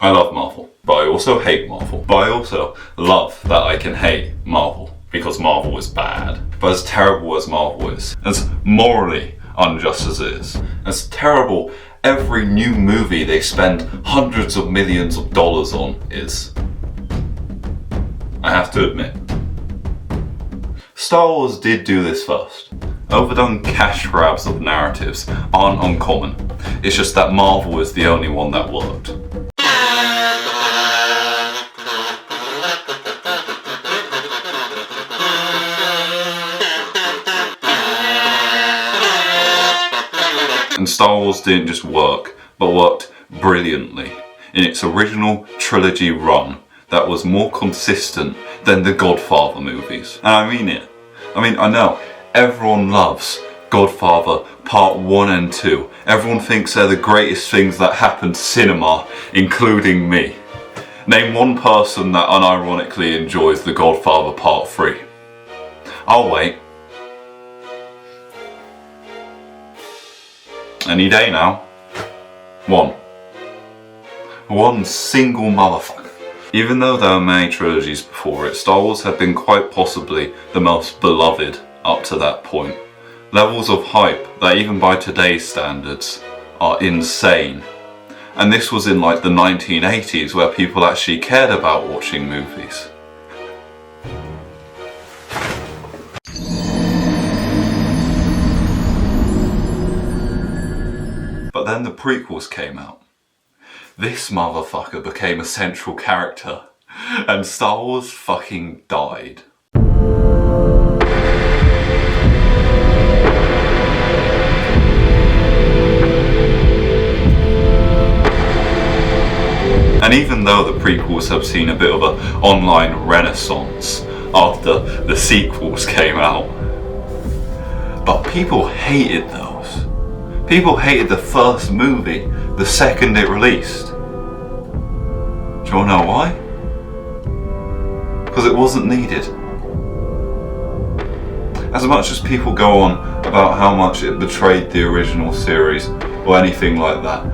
I love Marvel, but I also hate Marvel. But I also love that I can hate Marvel, because Marvel is bad. But as terrible as Marvel is, as morally unjust as it is, as terrible every new movie they spend hundreds of millions of dollars on is, I have to admit, Star Wars did do this first. Overdone cash grabs of narratives aren't uncommon. It's just that Marvel is the only one that worked. And Star Wars didn't just work, but worked brilliantly in its original trilogy run that was more consistent than the Godfather movies. And I mean it. I know everyone loves Godfather Part 1 and 2. Everyone thinks they're the greatest things that happened to cinema, including me. Name one person that unironically enjoys The Godfather Part 3. I'll wait. Any day now. One single motherfucker. Even though there were many trilogies before it, Star Wars had been quite possibly the most beloved up to that point. Levels of hype that even by today's standards are insane. And this was in like the 1980s where people actually cared about watching movies. But then the prequels came out. This motherfucker became a central character, and Star Wars fucking died. And even though the prequels have seen a bit of an online renaissance after the sequels came out, but people hated those. People hated the first movie the second it released. Do you wanna know why? Because it wasn't needed. As much as people go on about how much it betrayed the original series or anything like that,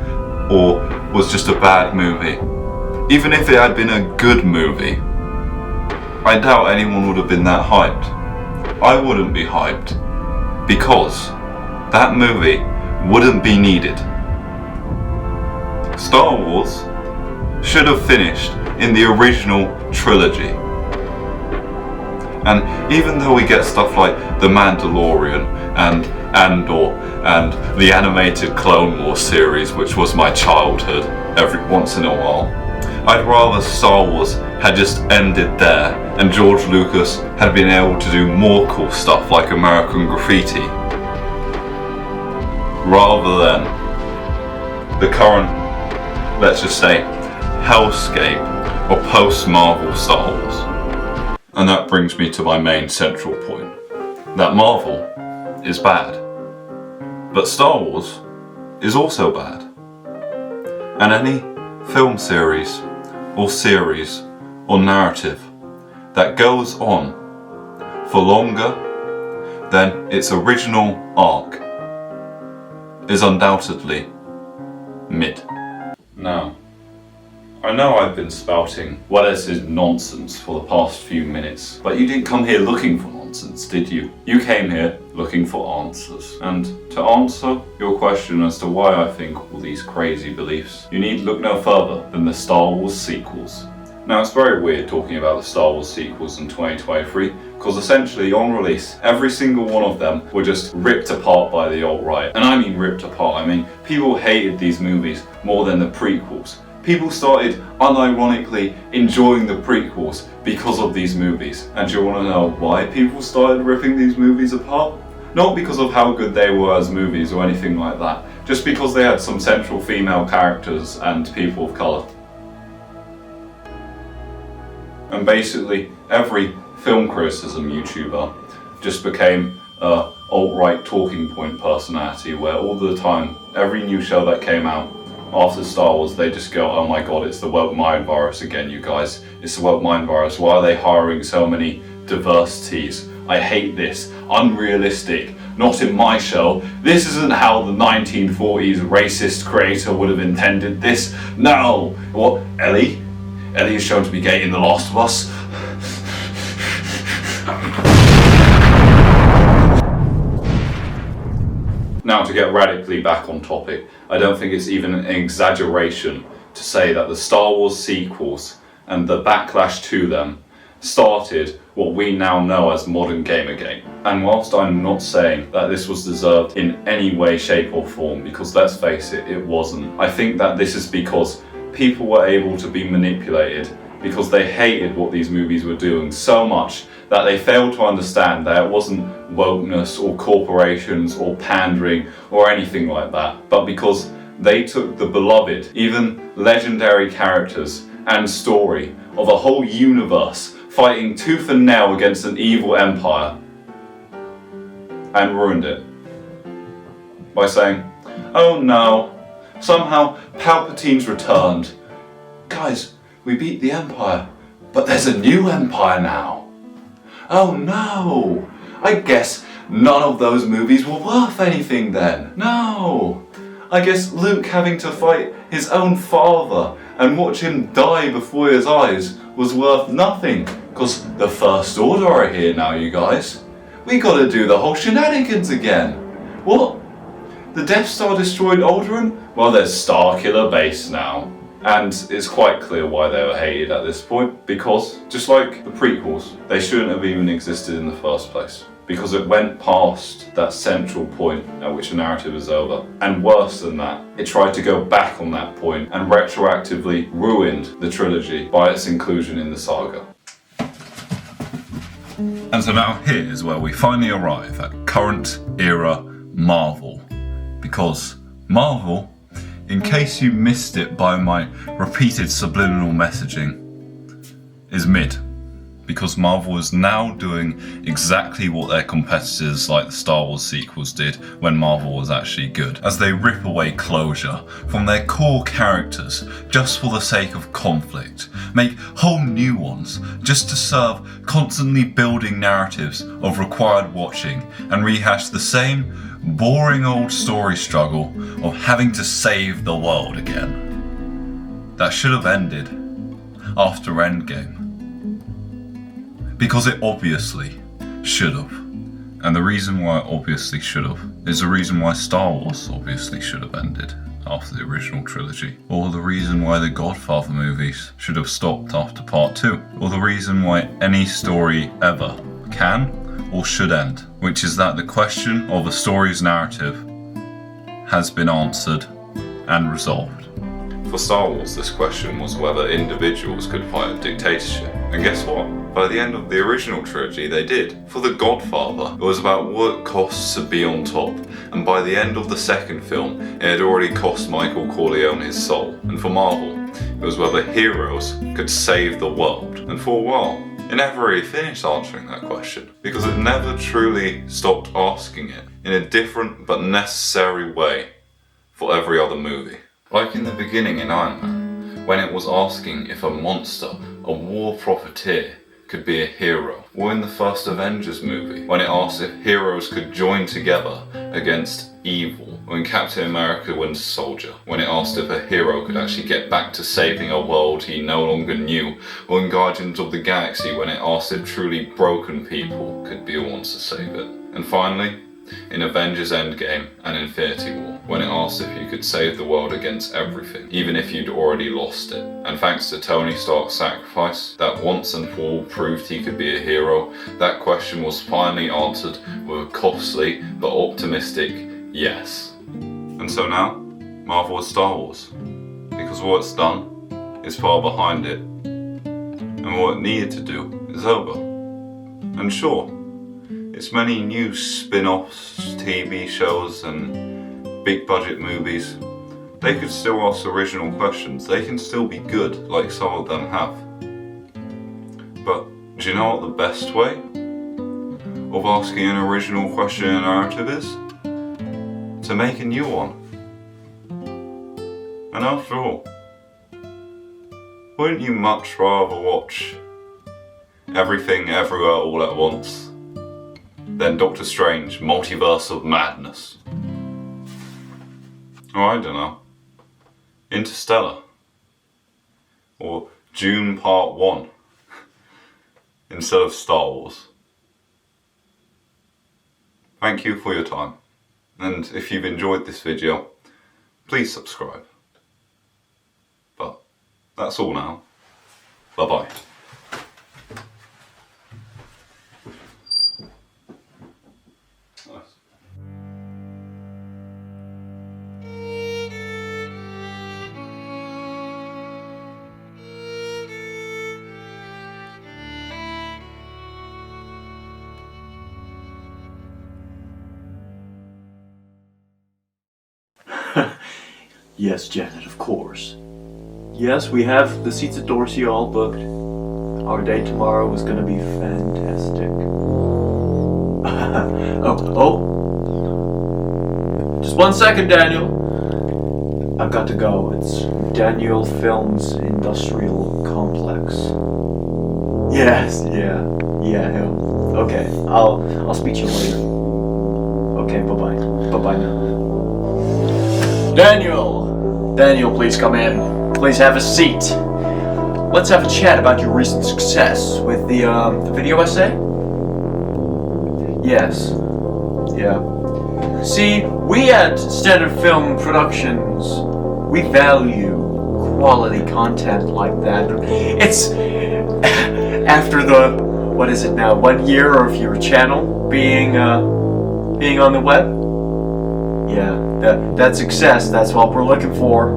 or was just a bad movie, even if it had been a good movie, I doubt anyone would have been that hyped. I wouldn't be hyped, because that movie wouldn't be needed. Star Wars should have finished in the original trilogy. And even though we get stuff like The Mandalorian and Andor and the animated Clone Wars series, which was my childhood every once in a while, I'd rather Star Wars had just ended there and George Lucas had been able to do more cool stuff like American Graffiti, rather than the current, let's just say, hellscape or post-Marvel Star Wars. And that brings me to my main central point, that Marvel is bad, but Star Wars is also bad. And any film series or narrative that goes on for longer than its original arc is undoubtedly mid. Now, I know I've been spouting what is nonsense for the past few minutes, but you didn't come here looking for nonsense, did you? You came here looking for answers. And to answer your question as to why I think all these crazy beliefs, you need look no further than the Star Wars sequels. Now, it's very weird talking about the Star Wars sequels in 2023, because essentially on release, every single one of them were just ripped apart by the alt-right. And I mean ripped apart, I mean people hated these movies more than the prequels. People started unironically enjoying the prequels because of these movies. And do you want to know why people started ripping these movies apart? Not because of how good they were as movies or anything like that, just because they had some central female characters and people of colour. And basically every film criticism YouTuber just became a alt-right talking point personality, where all the time, every new show that came out after Star Wars, they just go, oh my god, it's the woke mind virus again, you guys. It's the woke mind virus. Why are they hiring so many diversities? I hate this. Unrealistic. not in my show. This isn't how the 1940s racist creator would have intended this. No! What, Ellie? Ellie is shown to be gay in The Last of Us. Now, to get radically back on topic, I don't think it's even an exaggeration to say that the Star Wars sequels and the backlash to them started what we now know as modern Gamergate. And whilst I'm not saying that this was deserved in any way, shape or form, because let's face it, it wasn't, I think that this is because people were able to be manipulated because they hated what these movies were doing so much that they failed to understand that it wasn't wokeness or corporations or pandering or anything like that, but because they took the beloved, even legendary characters and story of a whole universe fighting tooth and nail against an evil empire and ruined it by saying, oh no, somehow Palpatine's returned. Guys, we beat the Empire, but there's a new Empire now. Oh no, I guess none of those movies were worth anything then. No, I guess Luke having to fight his own father and watch him die before his eyes was worth nothing, because the First Order are here now, you guys. We gotta do the whole shenanigans again. What? The Death Star destroyed Alderaan? Well, there's Starkiller Base now. And it's quite clear why they were hated at this point, because, just like the prequels, they shouldn't have even existed in the first place. Because it went past that central point at which a narrative is over. And worse than that, it tried to go back on that point and retroactively ruined the trilogy by its inclusion in the saga. And so now here is where we finally arrive at current era Marvel. Because Marvel, in case you missed it by my repeated subliminal messaging, is mid. Because Marvel is now doing exactly what their competitors like the Star Wars sequels did when Marvel was actually good, as they rip away closure from their core characters just for the sake of conflict, make whole new ones just to serve constantly building narratives of required watching, and rehash the same boring old story struggle of having to save the world again. That should have ended after Endgame. Because it obviously should have. And the reason why it obviously should have is the reason why Star Wars obviously should have ended after the original trilogy. Or the reason why the Godfather movies should have stopped after part 2. Or the reason why any story ever can or should end. Which is that the question of a story's narrative has been answered and resolved. For Star Wars, this question was whether individuals could fight a dictatorship. And guess what? By the end of the original trilogy, they did. For The Godfather, it was about what it costs to be on top. And by the end of the second film, it had already cost Michael Corleone his soul. And for Marvel, it was whether heroes could save the world. And for a while, it never really finished answering that question, because it never truly stopped asking it in a different but necessary way for every other movie. Like in the beginning in Iron Man, when it was asking if a monster, a war profiteer, could be a hero. Or in the first Avengers movie, when it asked if heroes could join together against evil. Or in Captain America Winter Soldier, when it asked if a hero could actually get back to saving a world he no longer knew. Or in Guardians of the Galaxy, when it asked if truly broken people could be the ones to save it. And finally, in Avengers Endgame and Infinity War, when it asked if you could save the world against everything, even if you'd already lost it. And thanks to Tony Stark's sacrifice, that once and for all proved he could be a hero, that question was finally answered with a costly but optimistic yes. And so now, Marvel is Star Wars. Because what it's done is far behind it. And what it needed to do is over. And sure, it's many new spin-offs, TV shows and big budget movies. They could still ask original questions. They can still be good, like some of them have. But do you know what the best way of asking an original question in a narrative is? To make a new one. And after all, wouldn't you much rather watch Everything Everywhere All at Once then Doctor Strange, Multiverse of Madness. Or I don't know, Interstellar. Or Dune Part 1 instead of Star Wars. Thank you for your time, and if you've enjoyed this video, please subscribe. But that's all now. Bye bye. Yes, Janet, of course. Yes, we have the seats at Dorsey all booked. Our day tomorrow is gonna be fantastic. Just 1 second, Daniel. I've got to go. It's Daniel Films Industrial Complex. Yes, yeah, him. Okay, I'll speak to you later. Okay, bye-bye. Bye-bye now. Daniel, please come in. Please have a seat. Let's have a chat about your recent success with the video essay. Yes. Yeah. See, we at Standard Film Productions, we value quality content like that. It's after the, what is it now, 1 year of your channel being on the web? Yeah, that success, that's what we're looking for.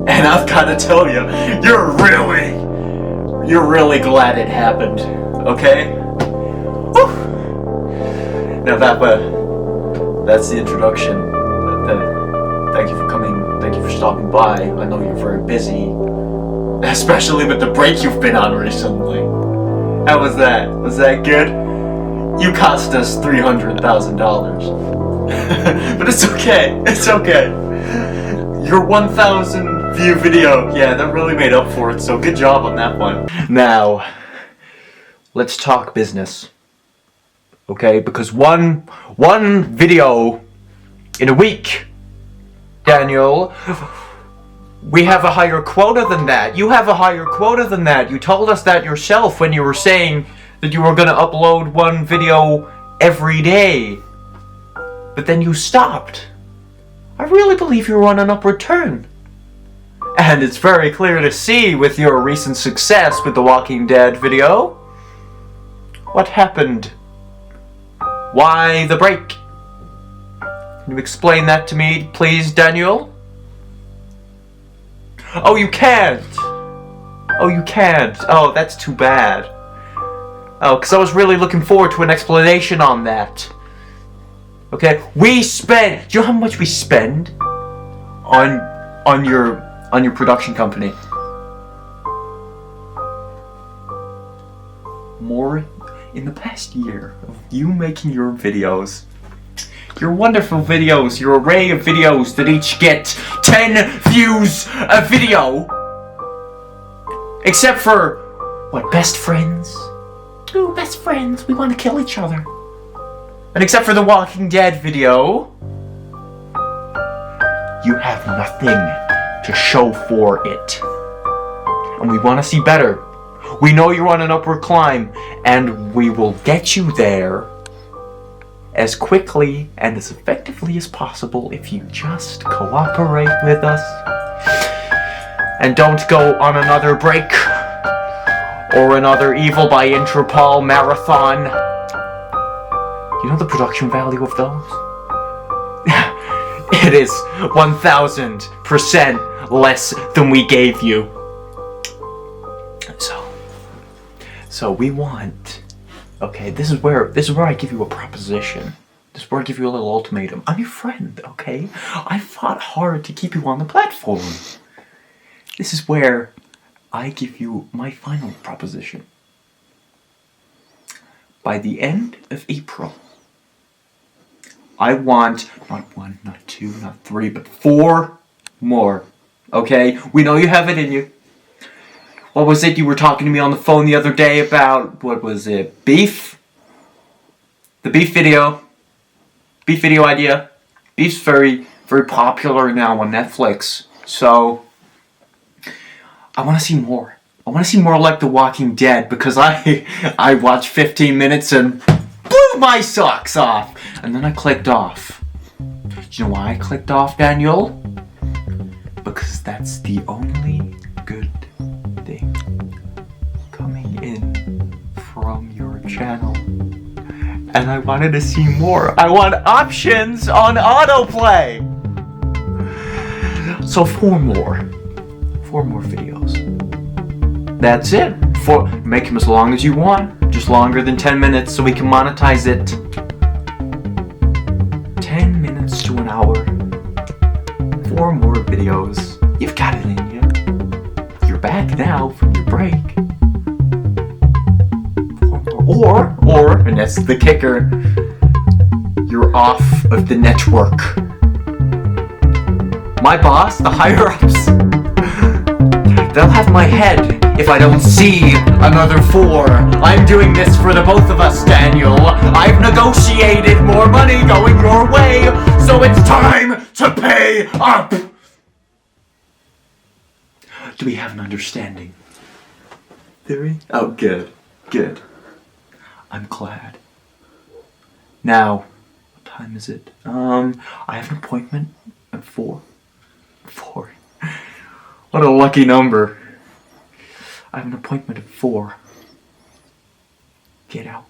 And I've got to tell you, you're really glad it happened, okay? Whew. Now that's the introduction. Thank you for coming, thank you for stopping by. I know you're very busy, especially with the break you've been on recently. How was that? Was that good? You cost us $300,000. But it's okay. Your 1,000 view video, yeah, that really made up for it, so good job on that one. Now, let's talk business. Okay, because one video in a week, Daniel, we have a higher quota than that. You have a higher quota than that. You told us that yourself when you were saying that you were gonna upload 1 video every day. But then you stopped. I really believe you're on an upward turn. And it's very clear to see with your recent success with the Walking Dead video. What happened? Why the break? Can you explain that to me, please, Daniel? Oh, you can't. Oh, that's too bad. Oh, because I was really looking forward to an explanation on that. Okay, do you know how much we spend on your production company? More in the past year of you making your videos. Your wonderful videos, your array of videos that each get 10 views a video. Except for, what, best friends? Ooh, best friends, we want to kill each other. And except for the Walking Dead video, you have nothing to show for it. And we want to see better. We know you're on an upward climb, and we will get you there as quickly and as effectively as possible if you just cooperate with us. And don't go on another break or another Evil by Interpol marathon. You know the production value of those? It is 1,000% less than we gave you. So we want. Okay, this is where I give you a proposition. This is where I give you a little ultimatum. I'm your friend, okay? I fought hard to keep you on the platform. This is where I give you my final proposition. By the end of April, I want not 1, not 2, not 3, but 4 more. Okay? We know you have it in you. What was it you were talking to me on the phone the other day about? What was it? Beef? the beef video idea. Beef's very, very popular now on Netflix. So I want to see more. I want to see more like The Walking Dead, because I watched 15 minutes and blew my socks off. And then I clicked off. Do you know why I clicked off, Daniel? Because that's the only good thing coming in from your channel. And I wanted to see more. I want options on autoplay. So 4 more videos. That's it. Make them as long as you want. Just longer than 10 minutes so we can monetize it. 10 minutes to an hour. 4 more videos. You've got it in you. You're back now from your break. 4 more. Or, and that's the kicker, you're off of the network. My boss, the higher-ups, they'll have my head if I don't see another 4. I'm doing this for the both of us, Daniel. I've negotiated more money going your way, so it's time to pay up. Do we have an understanding? Theory? Oh, good. I'm glad. Now, what time is it? I have an appointment at 4. 4. What a lucky number. I have an appointment at 4. Get out.